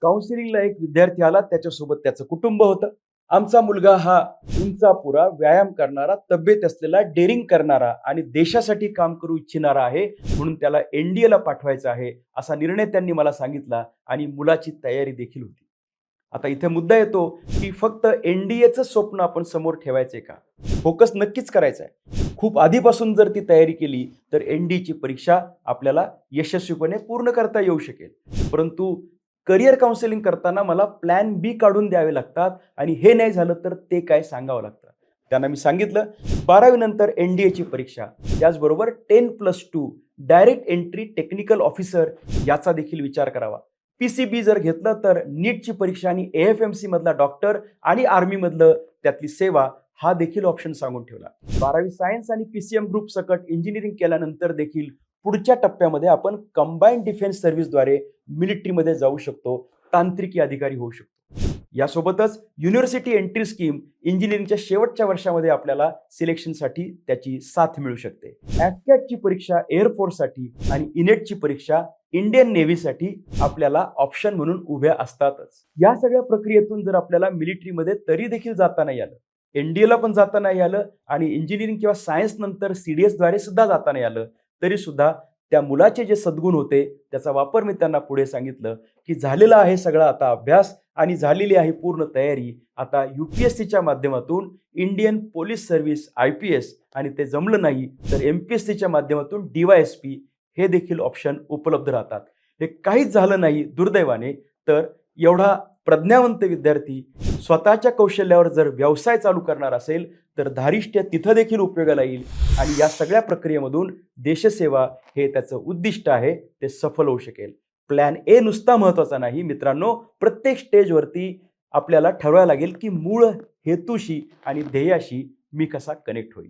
काउन्सिलिंगला एक विद्यार्थी आला, त्याच्यासोबत त्याचं कुटुंब होतं. आमचा मुलगा हा उंचापुरा, व्यायाम करणारा, तब्येत असलेला, डेअरिंग करणारा आणि देशासाठी काम करू इच्छिणारा आहे, म्हणून त्याला एनडीएला पाठवायचं आहे, असा निर्णय त्यांनी मला सांगितला आणि मुलाची तयारी देखील होती. आता इथे मुद्दा येतो की फक्त एनडीएचं स्वप्न आपण समोर ठेवायचंय का? फोकस नक्कीच करायचा आहे. खूप आधीपासून जर ती तयारी केली तर एनडीएची परीक्षा आपल्याला यशस्वीपणे पूर्ण करता येऊ शकेल. परंतु करिअर काउन्सिलिंग करताना मला प्लॅन बी काढून द्यावे लागतात आणि हे नाही झालं तर ते काय सांगावं लागतं. त्यांना मी सांगितलं 12वी नंतर एनडीएची परीक्षा, त्याचबरोबर 10+2 डायरेक्ट एंट्री टेक्निकल ऑफिसर याचा देखील विचार करावा. पीसीबी जर घेतलं तर नीटची परीक्षा आणि एएफएमसी मधला डॉक्टर आणि आर्मी मधलं त्यातली सेवा हा देखील ऑप्शन सांगून ठेवला. 12वी सायन्स आणि पीसीएम ग्रुप सकट इंजिनिअरिंग केल्यानंतर देखील पुढच्या टप्प्यामध्ये आपण कंबाईंड डिफेन्स सर्व्हिसद्वारे मिलिटरीमध्ये जाऊ शकतो, तांत्रिकी अधिकारी होऊ शकतो. यासोबतच युनिव्हर्सिटी एंट्री स्कीम इंजिनिअरिंगच्या शेवटच्या वर्षामध्ये आपल्याला सिलेक्शनसाठी त्याची साथ मिळू शकते. एफकॅटची परीक्षा एअरफोर्ससाठी आणि इनेटची परीक्षा इंडियन नेव्हीसाठी आपल्याला ऑप्शन म्हणून उभ्या असतातच. या सगळ्या प्रक्रियेतून जर आपल्याला मिलिटरीमध्ये तरी देखील जाता नाही आलं, एनडीएला पण जाता नाही आलं आणि इंजिनिअरिंग किंवा सायन्स नंतर सीडीएसद्वारे सुद्धा जाता नाही आलं, तरी सुद्धा त्या मुलाचे जे सद्गुण होते त्याचा वापर मी त्यांना पुढे सांगितलं की झालेला आहे सगळा आता अभ्यास आणि झालेली आहे पूर्ण तयारी. आता यूपीएससीच्या माध्यमातून इंडियन पोलीस सर्व्हिस IPS आणि ते जमलं नाही तर एमपीएससीच्या माध्यमातून DYSP हे देखील ऑप्शन उपलब्ध राहतात. हे काहीच झालं नाही दुर्दैवाने तर एवढा प्रज्ञावंत विद्यार्थी स्वतःच्या कौशल्यावर जर व्यवसाय चालू करणार असेल तर धारिष्ट्य तिथं देखील उपयोगाला येईल आणि या सगळ्या प्रक्रियेमधून देशसेवा हे त्याचं उद्दिष्ट आहे ते सफल होऊ शकेल. प्लॅन ए नुसता महत्वाचा नाही मित्रांनो, प्रत्येक स्टेजवरती आपल्याला ठरवायला लागेल की मूळ हेतूशी आणि ध्येयाशी मी कसा कनेक्ट होईल.